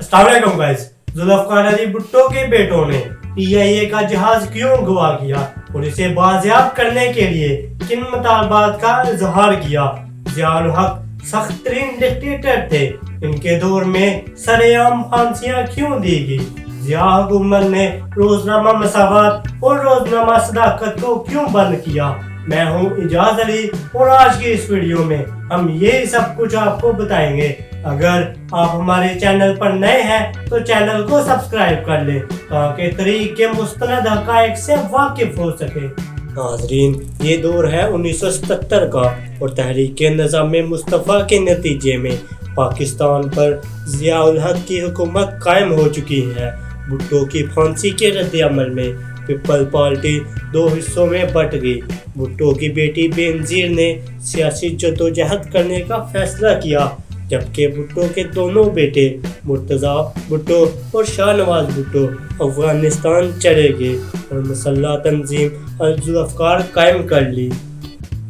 अस्सलाम वालेकुम गाइस। जुल्फ़िकार अली भुट्टो के बेटों ने PIA का जहाज क्यों अगवा किया और इसे बाजियाब करने के लिए किन मुतालबात का इजहार किया। ज़ियाउल हक सख्त तरीन डिक्टेटर थे, इनके दौर में सरेआम फांसियां क्यों दी गई। ज़िया हुकूमत ने रोजनामा मसावत और रोजनामा सदाकत को क्यों बंद किया। मैं हूँ इजाज अली और आज की इस वीडियो में हम यही सब कुछ आपको बताएंगे। अगर आप हमारे चैनल पर नए हैं तो चैनल को सब्सक्राइब कर लें ताकि तरीक के मुस्तनद हक़ाइक़ से वाकिफ हो सके। नाज़रीन, ये दौर है 1977 का और तहरीक निज़ाम मुस्तफ़ा के नतीजे में पाकिस्तान पर ज़ियाउल हक की हुकूमत कायम हो चुकी है। भुट्टो की फांसी के रद्द-ए-अमल में पीपल पार्टी दो हिस्सों में बट गई। भुट्टो की बेटी बेनज़ीर ने सियासी जद्दोजहद करने का फैसला किया, जबकि भुट्टो के दोनों बेटे मुर्तज़ा भुट्टो और शाहनवाज भुट्टो अफगानिस्तान चले गए और मुसल्लह तंजीम अल-जुल्फ़िकार कायम कर ली।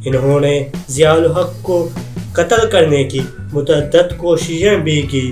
इन्होंने ज़ियाउल हक को कत्ल करने की मुतअद्दिद कोशिशें भी की।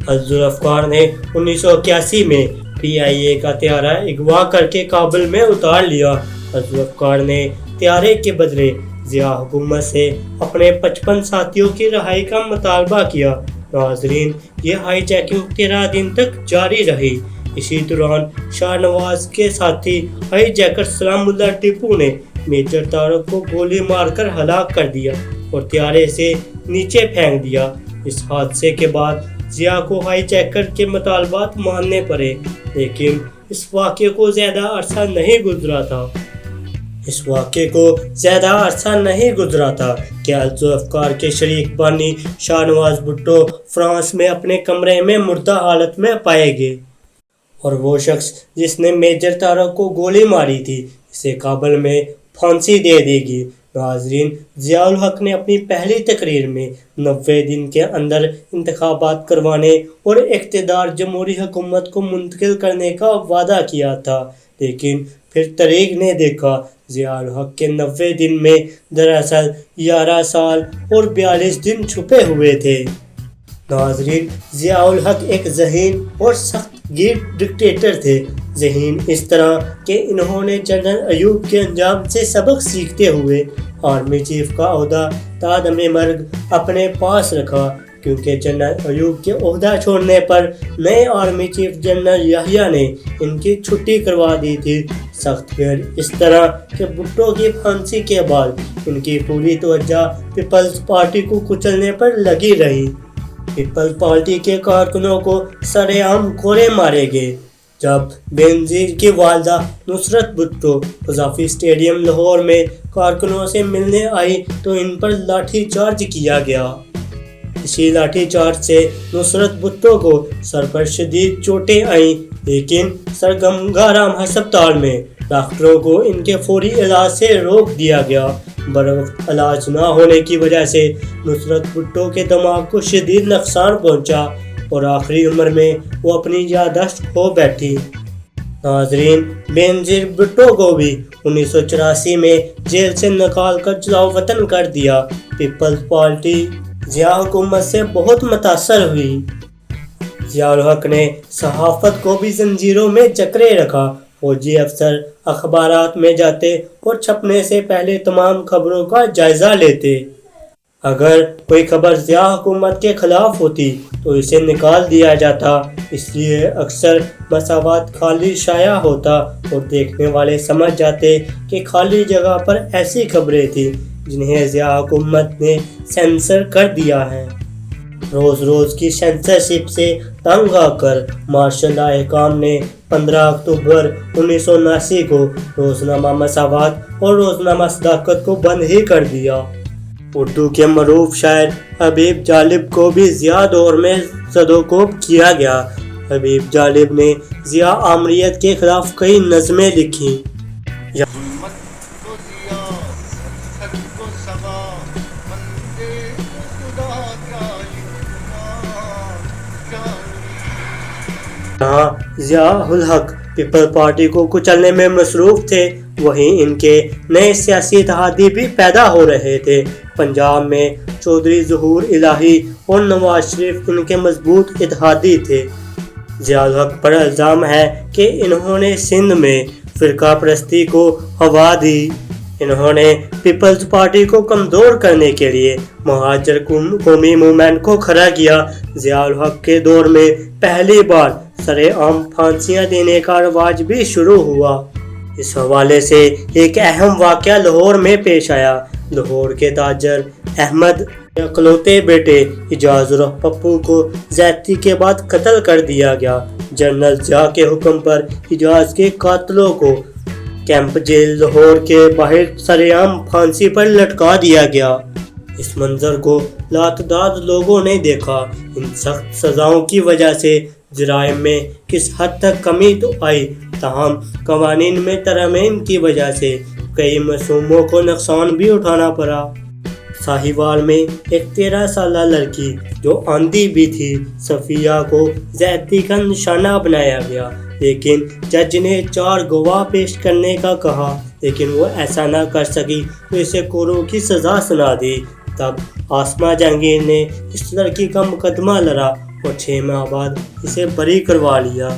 अल-जुल्फ़िकार ने 1981 में PIA का त्यारा अगवा करके काबुल में उतार लिया। अल-जुल्फ़िकार ने त्यारे के बदले ज़िया हुकूमत से अपने 55 साथियों की रिहाई का मुतालबा किया। नाज़रीन, ये हाईजैकिंग 13 दिन तक जारी रही। इसी दौरान शाहनवाज के साथी हाईजैकर सलामुल्लाह टिप्पू ने मेजर तारक को गोली मारकर हलाक कर दिया और त्यारे से नीचे फेंक दिया। इस हादसे के बाद ज़िया को हाईजैकर के मुतालबात मानने पड़े, लेकिन इस वाक़े को ज़्यादा अरसा नहीं गुजरा था कि अल-जुल्फ़िकार के शरीक बानी शाहनवाज भुट्टो फ्रांस में अपने कमरे में मुर्दा हालत में पाए गए और वो शख्स जिसने मेजर तारक को गोली मारी थी, इसे काबुल में फांसी दे देगी। नाज़रीन, ज़ियाउल हक ने अपनी पहली तकरीर में 90 दिन के अंदर इंतखाबात करवाने और इक़्तिदार जमहूरी हुकूमत को मुंतकिल करने का वादा किया था, लेकिन फिर तरीक ने देखा ज़ियाउल हक के 90 दिन में दरअसल 11 साल और 42 दिन छुपे हुए थे। नाज़रीन, ज़ियाउल हक एक ज़हीन और सख्त गिर डिक्टेटर थे। ज़हीन इस तरह कि इन्होंने जनरल अयूब के अंजाम से सबक सीखते हुए आर्मी चीफ का ओहदा तादमे मर्ग अपने पास रखा, क्योंकि जनरल अयूब के ओहदा छोड़ने पर नए आर्मी चीफ जनरल याहिया ने इनकी छुट्टी करवा दी थी। सख्त गिर इस तरह कि भुट्टो की फांसी के बाद इनकी पूरी तवज्जो पीपल्स पार्टी को कुचलने पर लगी रही। पीपल्स पार्टी के कारकुनों को सरेआम कोड़े मारे गए। जब बेनज़ीर की वालदा नुसरत भुट्टो क़ज़ाफ़ी स्टेडियम लाहौर में कारकुनों से मिलने आई तो इन पर लाठी चार्ज किया गया। इसी लाठी चार्ज से नुसरत भुट्टो को सर पर शदीद चोटें आईं, लेकिन सरगमगाराम अस्पताल में डॉक्टरों को इनके फौरी इलाज से रोक दिया गया। बरवक्त इलाज न होने की वजह से नुसरत भुट्टो के दिमाग को शदीद नुकसान पहुंचा और आखिरी उम्र में वो अपनी याददाश्त खो बैठी। नाज़रीन, बेनज़ीर भुट्टो को भी 1984 में जेल से निकाल कर जलाओ वतन कर दिया। पीपल्स पार्टी ज़िया हुकूमत से बहुत मुतासर हुई। ज़ियाउल हक ने सहाफ़त को भी जंजीरों में जकड़े रखा। फौजी अफसर अखबारात में जाते और छपने से पहले तमाम खबरों का जायज़ा लेते। अगर कोई खबर ज़िया हुकूमत के ख़िलाफ़ होती तो इसे निकाल दिया जाता, इसलिए अक्सर मसावत खाली शाया होता और देखने वाले समझ जाते कि खाली जगह पर ऐसी खबरें थी जिन्हें ज़िया हुकूमत ने सेंसर कर दिया है। रोज़ रोज़ की सेंसरशिप से तंग आकर मार्शल अहकाम ने 15 अक्टूबर 1979 को रोज़नामा मसावत और रोज़नामा सदाकत को बंद ही कर दिया। उर्दू के मरूफ शायर हबीब जालिब को भी ज़िया दौर में ज़दोकोब किया गया। हबीब जालिब ने ज़िया आमरीत के खिलाफ कई नज़में लिखी। जहाँ ज़ियाउल हक पीपल पार्टी को कुचलने में मसरूफ़ थे, वहीं इनके नए सियासी इत्तेहादी भी पैदा हो रहे थे। پنجاب میں چودھری ظہور الہی اور نواز شریف ان کے مضبوط اتحادی تھے۔ ضیاء الحق پر الزام ہے کہ انہوں نے سندھ میں فرقہ پرستی کو ہوا دی۔ انہوں نے پیپلز پارٹی کو کمزور کرنے کے لیے مہاجر قومی موومنٹ کو کھڑا کیا۔ ضیاء الحق کے دور میں پہلی بار سرِ عام پھانسیاں دینے کا رواج بھی شروع ہوا۔ اس حوالے سے ایک اہم واقعہ لاہور میں پیش آیا۔ لاہور کے تاجر احمد کے اکلوتے بیٹے اعجاز الحق پپو کو زیادتی کے بعد قتل کر دیا گیا۔ جنرل ضیاء کے حکم پر اعجاز کے قاتلوں کو کیمپ جیل لاہور کے باہر سرِ عام پھانسی پر لٹکا دیا گیا۔ اس منظر کو لاتعداد لوگوں نے دیکھا۔ ان سخت سزاؤں کی وجہ سے جرائم میں کس حد تک کمی تو آئی، تاہم قوانین میں ترمیم کی وجہ سے کئی معصوموں کو نقصان بھی اٹھانا پڑا۔ ساہیوال میں ایک 13 سالہ لڑکی جو آندھی بھی تھی، صفیہ کو زیادتی کا نشانہ بنایا گیا، لیکن جج نے 4 گواہ پیش کرنے کا کہا، لیکن وہ ایسا نہ کر سکی تو اسے کوروں کی سزا سنا دی۔ تب آسمہ جہانگیر نے اس لڑکی کا مقدمہ لڑا اور 6 ماہ بعد اسے بری کروا لیا۔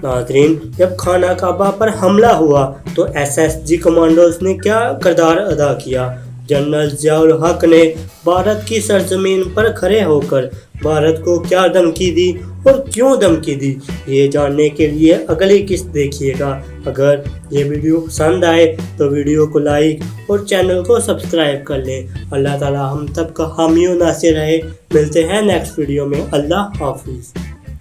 ناظرین، جب خانہ کعبہ پر حملہ ہوا تو SSG کمانڈوز نے کیا کردار ادا کیا؟ جنرل ضیاء الحق نے بھارت کی سرزمین پر کھڑے ہو کر بھارت کو کیا دھمکی دی اور کیوں دھمکی دی، یہ جاننے کے لیے اگلی قسط دیکھیے گا۔ اگر یہ ویڈیو پسند آئے تو ویڈیو کو لائک اور چینل کو سبسکرائب کر لیں۔ اللہ تعالی ہم سب کا حامی و ناصر رہے۔ ملتے ہیں نیکسٹ ویڈیو میں۔ اللہ حافظ۔